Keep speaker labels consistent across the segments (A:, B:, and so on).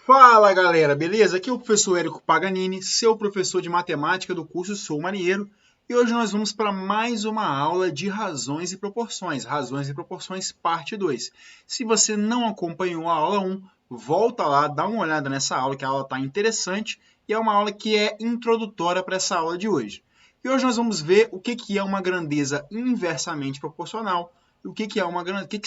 A: Fala galera, beleza? Aqui é o professor Érico Paganini, seu professor de matemática do curso Sou Marinheiro, e hoje nós vamos para mais uma aula de razões e proporções parte 2. Se você não acompanhou a aula 1, volta lá, dá uma olhada nessa aula, que a aula está interessante, e é uma aula que é introdutória para essa aula de hoje. E hoje nós vamos ver o que é uma grandeza inversamente proporcional, e o que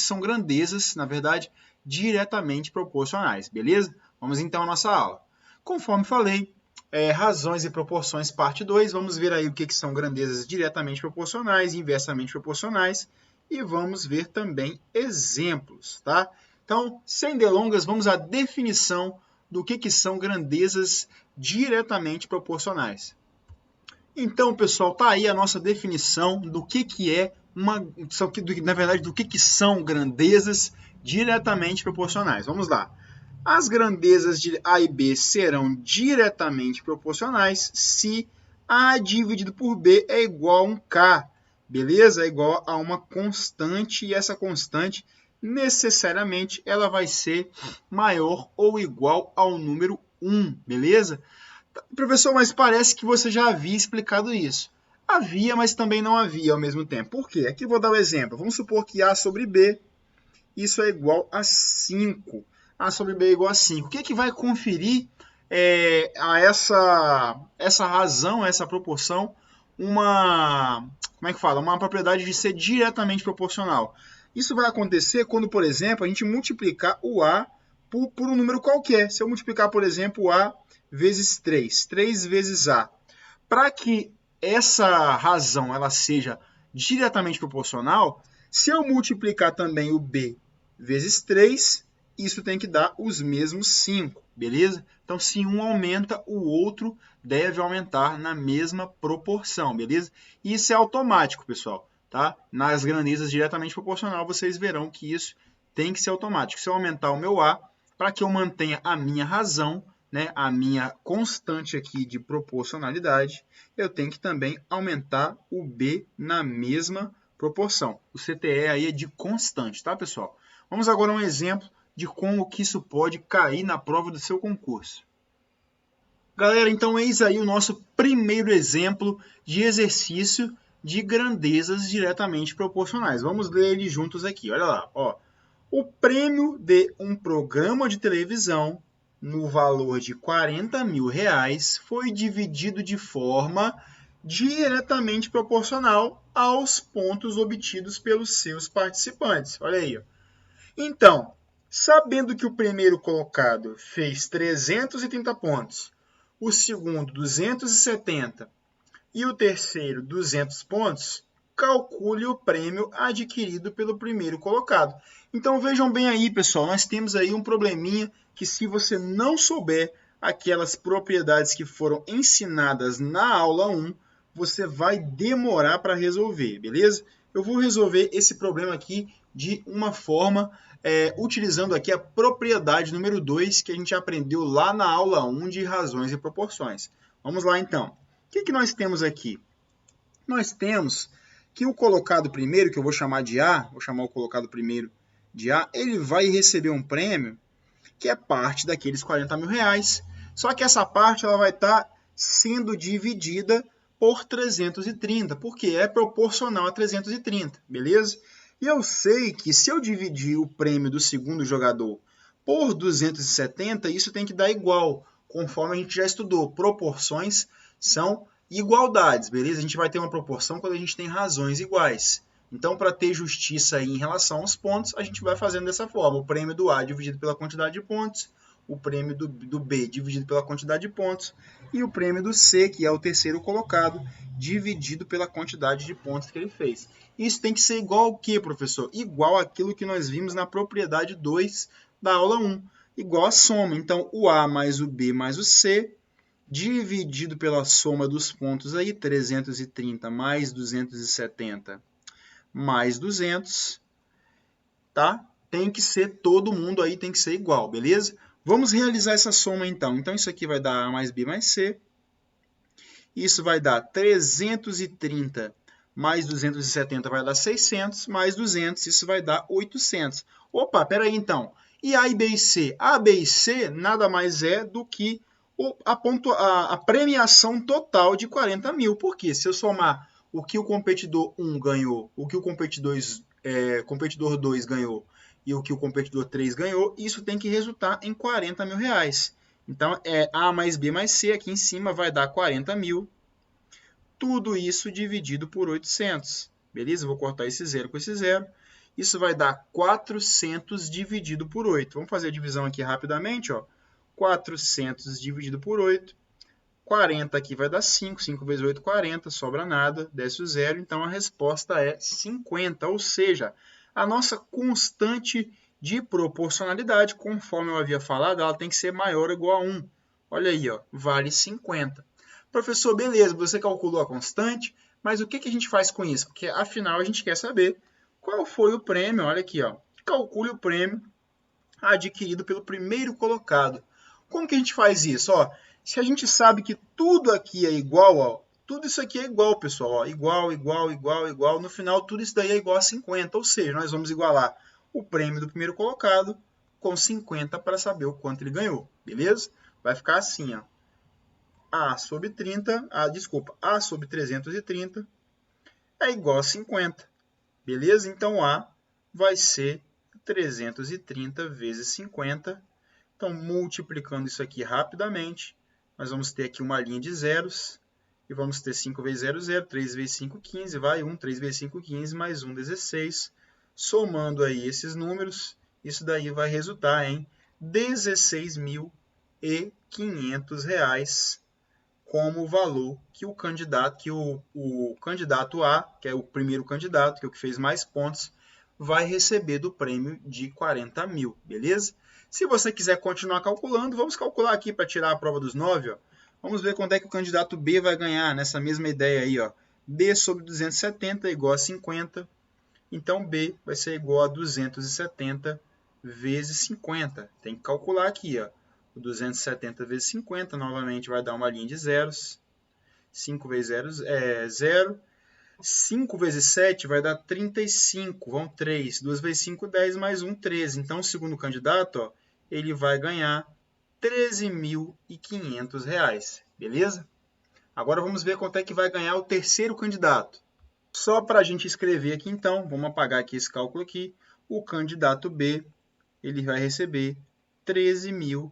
A: são grandezas, na verdade, diretamente proporcionais, beleza? Vamos então à nossa aula. Conforme falei, razões e proporções, parte 2, vamos ver aí o que são grandezas diretamente proporcionais e inversamente proporcionais, e vamos ver também exemplos, tá? Então, sem delongas, vamos à definição do que são grandezas diretamente proporcionais. Então, pessoal, tá aí a nossa definição do que é na verdade, do que são grandezas diretamente proporcionais. Vamos lá. As grandezas de A e B serão diretamente proporcionais se A dividido por B é igual a um K, beleza? É igual a uma constante, e essa constante, necessariamente, ela vai ser maior ou igual ao número 1, beleza? Professor, mas parece que você já havia explicado isso. Havia, mas também não havia ao mesmo tempo. Por quê? Aqui eu vou dar um exemplo. Vamos supor que A sobre B, isso é igual a 5. A sobre B é igual a 5. O que vai conferir a essa razão, essa proporção, uma propriedade de ser diretamente proporcional? Isso vai acontecer quando, por exemplo, a gente multiplicar o A por um número qualquer. Se eu multiplicar, por exemplo, o A vezes 3, 3 vezes A. Para que essa razão ela seja diretamente proporcional, se eu multiplicar também o B vezes 3, isso tem que dar os mesmos 5, beleza? Então, se um aumenta, o outro deve aumentar na mesma proporção, beleza? Isso é automático, pessoal, tá? Nas grandezas diretamente proporcional, vocês verão que isso tem que ser automático. Se eu aumentar o meu A, para que eu mantenha a minha razão, né, a minha constante aqui de proporcionalidade, eu tenho que também aumentar o B na mesma proporção. O CTE aí é de constante, tá, pessoal? Vamos agora a um exemplo de como que isso pode cair na prova do seu concurso. Galera, então eis aí o nosso primeiro exemplo de exercício de grandezas diretamente proporcionais. Vamos ler ele juntos aqui, olha lá. Ó. O prêmio de um programa de televisão no valor de R$ 40.000 foi dividido de forma diretamente proporcional aos pontos obtidos pelos seus participantes. Olha aí. Ó. Então, sabendo que o primeiro colocado fez 330 pontos, o segundo 270 e o terceiro 200 pontos, calcule o prêmio adquirido pelo primeiro colocado. Então vejam bem aí, pessoal, nós temos aí um probleminha que, se você não souber aquelas propriedades que foram ensinadas na aula 1, você vai demorar para resolver, beleza? Eu vou resolver esse problema aqui de uma forma utilizando aqui a propriedade número 2 que a gente aprendeu lá na aula 1 de razões e proporções. Vamos lá, então. O que nós temos aqui? Nós temos que o colocado primeiro, que eu vou chamar de A, vou chamar o colocado primeiro de A, ele vai receber um prêmio que é parte daqueles R$ 40.000. Só que essa parte ela vai estar sendo dividida por 330, porque é proporcional a 330, beleza? E eu sei que se eu dividir o prêmio do segundo jogador por 270, isso tem que dar igual, conforme a gente já estudou. Proporções são igualdades, beleza? A gente vai ter uma proporção quando a gente tem razões iguais. Então, para ter justiça aí em relação aos pontos, a gente vai fazendo dessa forma. O prêmio do A dividido pela quantidade de pontos, o prêmio do B dividido pela quantidade de pontos, e o prêmio do C, que é o terceiro colocado, dividido pela quantidade de pontos que ele fez. Isso tem que ser igual ao quê, professor? Igual àquilo que nós vimos na propriedade 2 da aula 1. Igual a soma. Então, o A mais o B mais o C, dividido pela soma dos pontos aí, 330 mais 270 mais 200, tá? Tem que ser, todo mundo aí tem que ser igual, beleza? Vamos realizar essa soma então. Então, isso aqui vai dar A mais B mais C. Isso vai dar 330 mais 270 vai dar 600, mais 200, isso vai dar 800. Opa, peraí então. E A e B e C? A, B e C nada mais é do que a premiação total de 40 mil. Por quê? Se eu somar o que o competidor 1 ganhou, o que o competidor 2 ganhou e o que o competidor 3 ganhou, isso tem que resultar em 40 mil reais. Então, A mais B mais C aqui em cima vai dar 40 mil. Tudo isso dividido por 800. Beleza? Vou cortar esse zero com esse zero. Isso vai dar 400 dividido por 8. Vamos fazer a divisão aqui rapidamente. Ó. 400 dividido por 8. 40 aqui vai dar 5. 5 vezes 8, 40. Sobra nada. Desce o zero. Então, a resposta é 50. Ou seja, a nossa constante de proporcionalidade, conforme eu havia falado, ela tem que ser maior ou igual a 1. Olha aí, ó, vale 50. Professor, beleza, você calculou a constante, mas o que a gente faz com isso? Porque, afinal, a gente quer saber qual foi o prêmio. Olha aqui, ó. Calcule o prêmio adquirido pelo primeiro colocado. Como que a gente faz isso? Ó, se a gente sabe que tudo aqui é igual, ó, tudo isso aqui é igual, pessoal. Ó, igual, igual, igual, igual. No final, tudo isso daí é igual a 50. Ou seja, nós vamos igualar o prêmio do primeiro colocado com 50 para saber o quanto ele ganhou. Beleza? Vai ficar assim, ó. A sobre 330 é igual a 50. Beleza? Então, A vai ser 330 vezes 50. Então, multiplicando isso aqui rapidamente, nós vamos ter aqui uma linha de zeros. E vamos ter 5 vezes 0, 0. 3 vezes 5, 15. Vai 1. 3 vezes 5, 15. Mais 1, 16. Somando aí esses números, isso daí vai resultar em R$ 16.500 como o valor que o candidato A, que é o primeiro candidato, que é o que fez mais pontos, vai receber do prêmio de 40 mil, beleza? Se você quiser continuar calculando, vamos calcular aqui para tirar a prova dos 9, ó. Vamos ver quanto é que o candidato B vai ganhar nessa mesma ideia aí, ó. B sobre 270 é igual a 50, então B vai ser igual a 270 vezes 50. Tem que calcular aqui, ó. 270 vezes 50, novamente vai dar uma linha de zeros. 5 vezes 0 é 0. 5 vezes 7 vai dar 35, vão 3. 2 vezes 5, 10, mais 1, 13. Então, o segundo candidato, ó, ele vai ganhar R$ 13.500, beleza? Agora vamos ver quanto é que vai ganhar o terceiro candidato. Só para a gente escrever aqui, então, vamos apagar aqui esse cálculo aqui. O candidato B, ele vai receber R$ 13.500.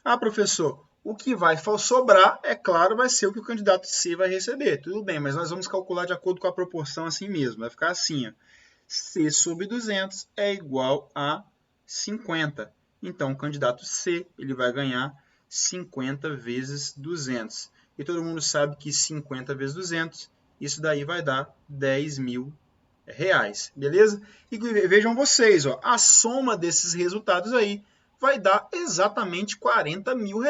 A: Ah, professor, o que vai sobrar, é claro, vai ser o que o candidato C vai receber. Tudo bem, mas nós vamos calcular de acordo com a proporção assim mesmo. Vai ficar assim, ó. C sobre 200 é igual a 50. Então, o candidato C, ele vai ganhar 50 vezes 200. E todo mundo sabe que 50 vezes 200, isso daí vai dar R$ 10.000. Beleza? E vejam vocês, ó, a soma desses resultados aí vai dar exatamente R$ 40 mil,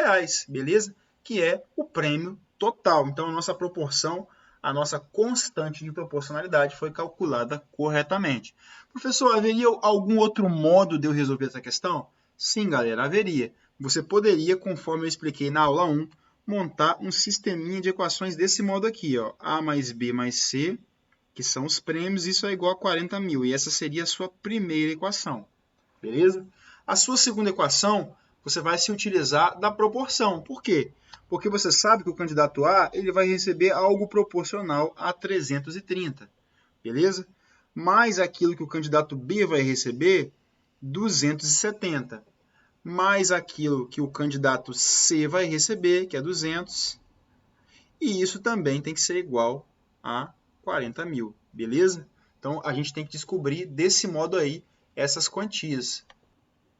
A: beleza? Que é o prêmio total. Então, a nossa proporção, a nossa constante de proporcionalidade foi calculada corretamente. Professor, haveria algum outro modo de eu resolver essa questão? Sim, galera, haveria. Você poderia, conforme eu expliquei na aula 1, montar um sisteminha de equações desse modo aqui, ó. A mais B mais C, que são os prêmios, isso é igual a 40 mil. E essa seria a sua primeira equação. Beleza? A sua segunda equação, você vai se utilizar da proporção. Por quê? Porque você sabe que o candidato A ele vai receber algo proporcional a 330. Beleza? Mais aquilo que o candidato B vai receber, 270. Mais aquilo que o candidato C vai receber, que é 200. E isso também tem que ser igual a 40 mil, beleza? Então, a gente tem que descobrir desse modo aí essas quantias.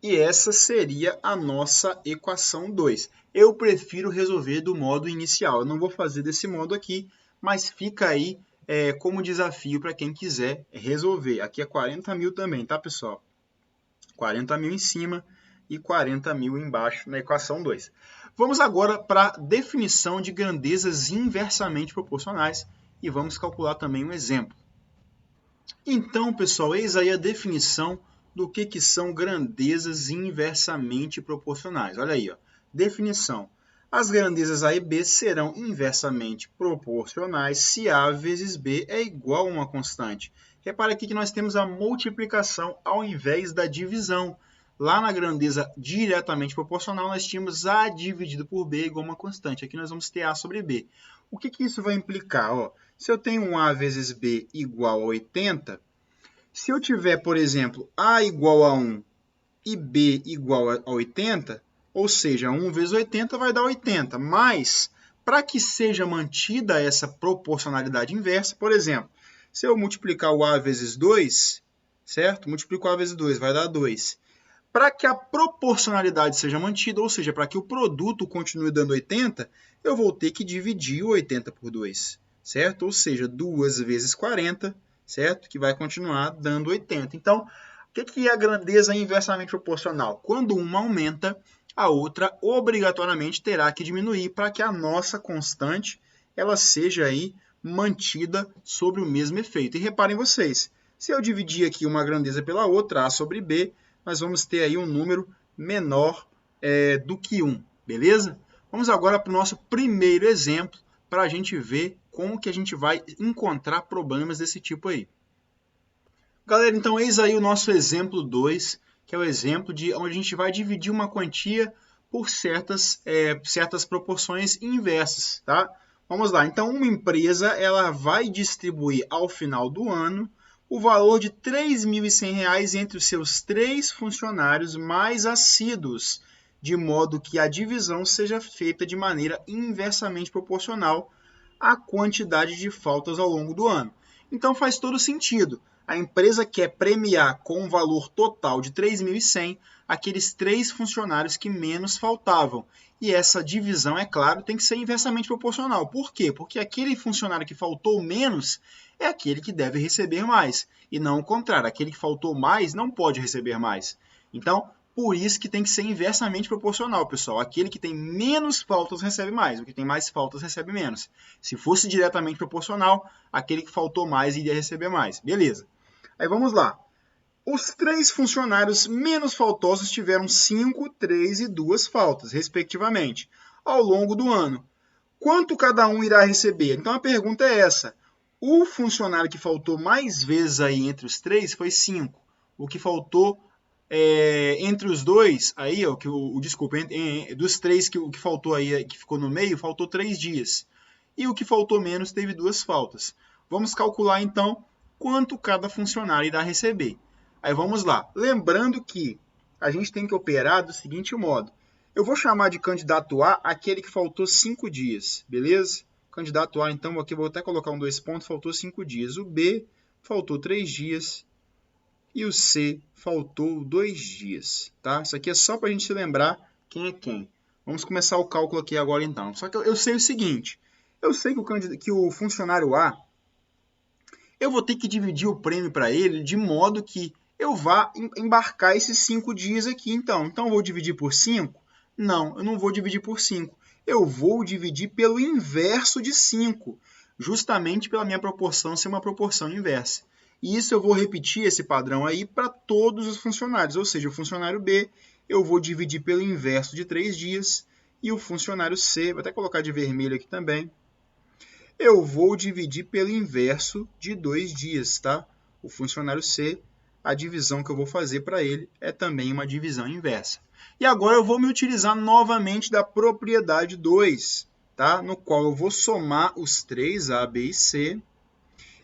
A: E essa seria a nossa equação 2. Eu prefiro resolver do modo inicial. Eu não vou fazer desse modo aqui, mas fica aí como desafio para quem quiser resolver. Aqui é 40 mil também, tá, pessoal? 40 mil em cima e 40 mil embaixo na equação 2. Vamos agora para a definição de grandezas inversamente proporcionais e vamos calcular também um exemplo. Então, pessoal, eis aí a definição do que são grandezas inversamente proporcionais. Olha aí, ó. Definição. As grandezas A e B serão inversamente proporcionais se A vezes B é igual a uma constante. Repare aqui que nós temos a multiplicação ao invés da divisão. Lá na grandeza diretamente proporcional, nós tínhamos A dividido por B igual a uma constante. Aqui nós vamos ter A sobre B. O que isso vai implicar? Ó, se eu tenho um A vezes B igual a 80, se eu tiver, por exemplo, A igual a 1 e B igual a 80, ou seja, 1 vezes 80 vai dar 80, mas para que seja mantida essa proporcionalidade inversa, por exemplo, se eu multiplicar o A vezes 2, certo? Multiplico o A vezes 2, vai dar 2. Para que a proporcionalidade seja mantida, ou seja, para que o produto continue dando 80, eu vou ter que dividir o 80 por 2, certo? Ou seja, 2 vezes 40, certo? Que vai continuar dando 80. Então, o que é a grandeza inversamente proporcional? Quando uma aumenta, a outra obrigatoriamente terá que diminuir para que a nossa constante ela seja aí mantida sobre o mesmo efeito. E reparem vocês, se eu dividir aqui uma grandeza pela outra, A sobre B, nós vamos ter aí um número menor do que 1, beleza? Vamos agora para o nosso primeiro exemplo, para a gente ver como que a gente vai encontrar problemas desse tipo aí. Galera, então eis aí o nosso exemplo 2, que é o exemplo de onde a gente vai dividir uma quantia por certas proporções inversas, tá? Vamos lá, então uma empresa ela vai distribuir ao final do ano o valor de R$ 3.100 entre os seus 3 funcionários mais assíduos, de modo que a divisão seja feita de maneira inversamente proporcional à quantidade de faltas ao longo do ano. Então faz todo sentido. A empresa quer premiar com um valor total de 3.100 aqueles 3 funcionários que menos faltavam. E essa divisão, é claro, tem que ser inversamente proporcional. Por quê? Porque aquele funcionário que faltou menos é aquele que deve receber mais. E não o contrário, aquele que faltou mais não pode receber mais. Então, por isso que tem que ser inversamente proporcional, pessoal. Aquele que tem menos faltas recebe mais, o que tem mais faltas recebe menos. Se fosse diretamente proporcional, aquele que faltou mais iria receber mais. Beleza. Aí vamos lá. Os 3 funcionários menos faltosos tiveram 5, 3 e 2 faltas, respectivamente, ao longo do ano. Quanto cada um irá receber? Então a pergunta é essa. O funcionário que faltou mais vezes aí entre os 3 foi 5. O que faltou entre os 2, aí, ó, desculpa, dos 3 que faltou aí, que ficou no meio, faltou 3 dias. E o que faltou menos teve 2 faltas. Vamos calcular então quanto cada funcionário irá receber. Aí vamos lá. Lembrando que a gente tem que operar do seguinte modo. Eu vou chamar de candidato A aquele que faltou 5 dias, beleza? Candidato A, então, aqui eu vou até colocar um 2 pontos, faltou 5 dias. O B faltou 3 dias. E o C faltou 2 dias, tá? Isso aqui é só para a gente se lembrar quem é quem. Vamos começar o cálculo aqui agora, então. Só que eu sei o seguinte. Eu sei que o funcionário A, eu vou ter que dividir o prêmio para ele de modo que eu vá embarcar esses 5 dias aqui, então. Então, eu vou dividir por 5? Não, eu não vou dividir por 5. Eu vou dividir pelo inverso de 5, justamente pela minha proporção ser uma proporção inversa. E isso eu vou repetir esse padrão aí para todos os funcionários, ou seja, o funcionário B eu vou dividir pelo inverso de 3 dias e o funcionário C, vou até colocar de vermelho aqui também, eu vou dividir pelo inverso de 2 dias, tá? O funcionário C, a divisão que eu vou fazer para ele é também uma divisão inversa. E agora eu vou me utilizar novamente da propriedade 2, tá? No qual eu vou somar os 3, A, B e C,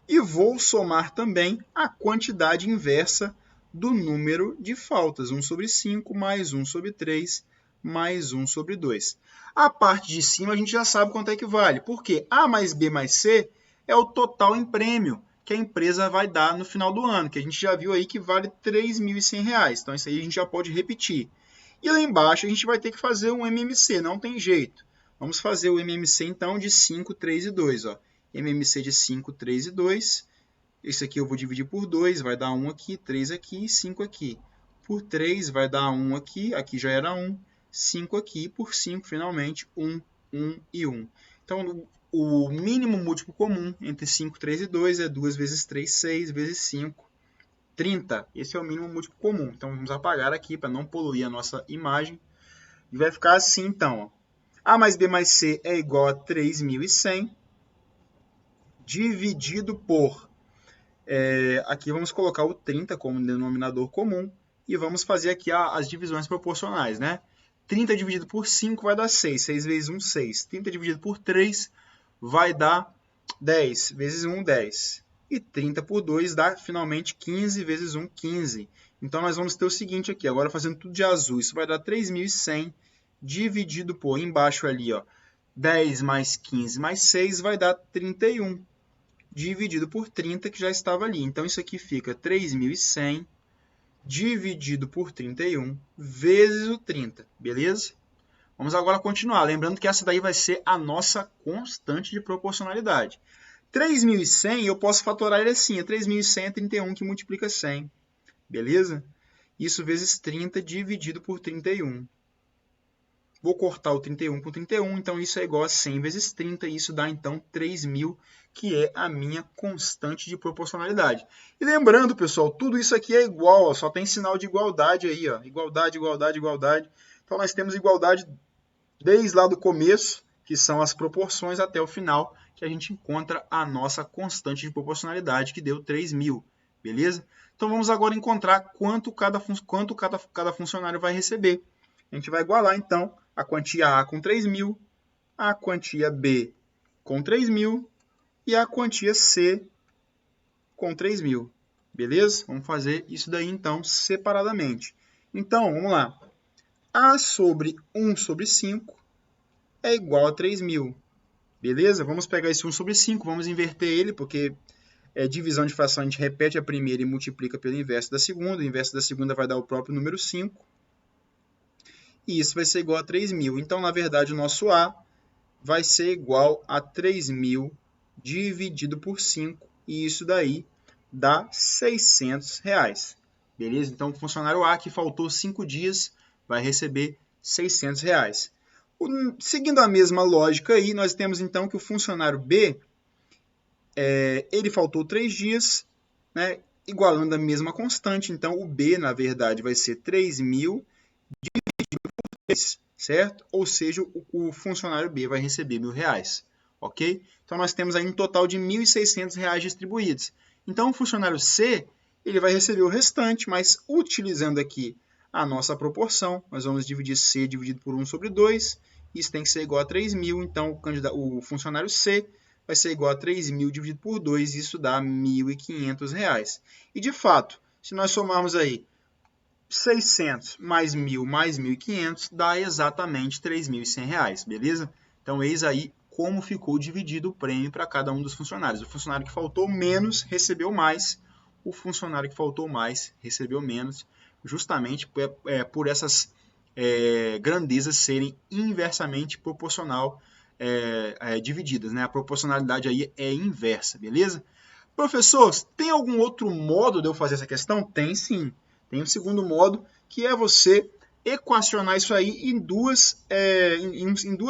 A: e vou somar também a quantidade inversa do número de faltas. 1 sobre 5 mais 1 sobre 3 mais 1 sobre 2. A parte de cima a gente já sabe quanto é que vale. Por quê? A mais B mais C é o total em prêmio que a empresa vai dar no final do ano, que a gente já viu aí que vale R$ 3.100. Então, isso aí a gente já pode repetir. E lá embaixo a gente vai ter que fazer um MMC, não tem jeito. Vamos fazer o MMC, então, de 5, 3 e 2. Ó. MMC de 5, 3 e 2. Esse aqui eu vou dividir por 2, vai dar 1 aqui, 3 aqui e 5 aqui. Por 3 vai dar 1 aqui, aqui já era 1, 5 aqui, e por 5, finalmente, 1, 1 e 1. Então, o mínimo múltiplo comum entre 5, 3 e 2 é 2 vezes 3, 6, vezes 5, 30. Esse é o mínimo múltiplo comum. Então, vamos apagar aqui para não poluir a nossa imagem. E vai ficar assim, então. Ó. A mais B mais C é igual a 3.100 dividido por Aqui vamos colocar o 30 como denominador comum e vamos fazer aqui as divisões proporcionais, né? 30 dividido por 5 vai dar 6. 6 vezes 1, 6. 30 dividido por 3 vai dar 10. Vezes 1, 10. E 30 por 2 dá, finalmente, 15 vezes 1, 15. Então, nós vamos ter o seguinte aqui, agora fazendo tudo de azul. Isso vai dar 3.100 dividido por, embaixo ali, ó, 10 mais 15 mais 6 vai dar 31. Dividido por 30, que já estava ali. Então, isso aqui fica 3.100 dividido por 31 vezes o 30, beleza? Vamos agora continuar. Lembrando que essa daí vai ser a nossa constante de proporcionalidade. 3.100 eu posso fatorar ele assim. 3.100 é 31 que multiplica 100, beleza? Isso vezes 30 dividido por 31. Vou cortar o 31 com 31, então isso é igual a 100 vezes 30, e isso dá então 3.000, que é a minha constante de proporcionalidade. E lembrando, pessoal, tudo isso aqui é igual, ó, só tem sinal de igualdade aí, ó, igualdade, igualdade, igualdade. Então nós temos igualdade desde lá do começo, que são as proporções, até o final, que a gente encontra a nossa constante de proporcionalidade, que deu 3.000, beleza? Então vamos agora encontrar quanto cada funcionário vai receber. A gente vai igualar, então, a quantia A com 3.000, a quantia B com 3.000 e a quantia C com 3.000. Beleza? Vamos fazer isso daí, então, separadamente. Então, vamos lá. A sobre 1 sobre 5 é igual a 3.000. Beleza? Vamos pegar esse 1 sobre 5, vamos inverter ele, porque divisão de fração a gente repete a primeira e multiplica pelo inverso da segunda. O inverso da segunda vai dar o próprio número 5. E isso vai ser igual a 3.000. Então, na verdade, o nosso A vai ser igual a 3.000 dividido por 5. E isso daí dá R$600. Beleza? Então, o funcionário A, que faltou 5 dias, vai receber R$600. Seguindo a mesma lógica aí, nós temos então que o funcionário B, ele faltou 3 dias, né, igualando a mesma constante. Então, o B, na verdade, vai ser 3.000 certo? Ou seja, o funcionário B vai receber R$1.000, ok? Então, nós temos aí um total de R$1.600 distribuídos. Então, o funcionário C, ele vai receber o restante, mas utilizando aqui a nossa proporção, nós vamos dividir C dividido por 1 sobre 2, isso tem que ser igual a 3.000, então o funcionário C vai ser igual a 3.000 dividido por 2, isso dá R$1.500. E, de fato, se nós somarmos aí 600 mais 1.000 mais 1.500 dá exatamente R$3.100, beleza? Então, eis aí como ficou dividido o prêmio para cada um dos funcionários. O funcionário que faltou menos recebeu mais, o funcionário que faltou mais recebeu menos, justamente por essas grandezas serem inversamente proporcional divididas, né? A proporcionalidade aí é inversa, beleza? Professor, tem algum outro modo de eu fazer essa questão? Tem sim. Tem um segundo modo, que é você equacionar isso aí em duas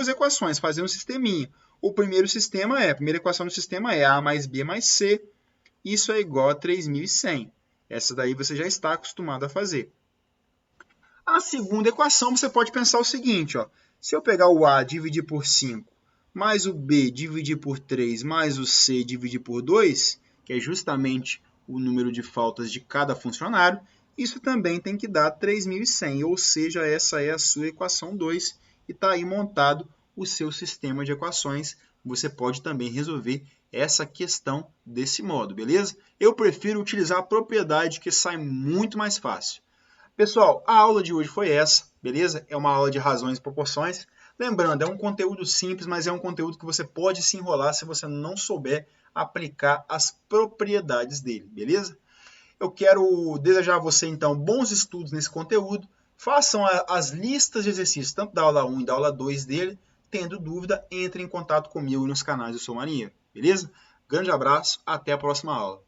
A: equações, fazer um sisteminha. A primeira equação do sistema é A mais B mais C, isso é igual a 3.100. Essa daí você já está acostumado a fazer. A segunda equação, você pode pensar o seguinte, ó, se eu pegar o A dividir por 5, mais o B dividir por 3, mais o C dividir por 2, que é justamente o número de faltas de cada funcionário, isso também tem que dar 3.100, ou seja, essa é a sua equação 2 e está aí montado o seu sistema de equações. Você pode também resolver essa questão desse modo, beleza? Eu prefiro utilizar a propriedade que sai muito mais fácil. Pessoal, a aula de hoje foi essa, beleza? É uma aula de razões e proporções. Lembrando, é um conteúdo simples, mas é um conteúdo que você pode se enrolar se você não souber aplicar as propriedades dele, beleza? Eu quero desejar a você, então, bons estudos nesse conteúdo. Façam as listas de exercícios, tanto da aula 1 e da aula 2 dele. Tendo dúvida, entre em contato comigo nos canais do Sou Marinheiro, beleza? Grande abraço, até a próxima aula.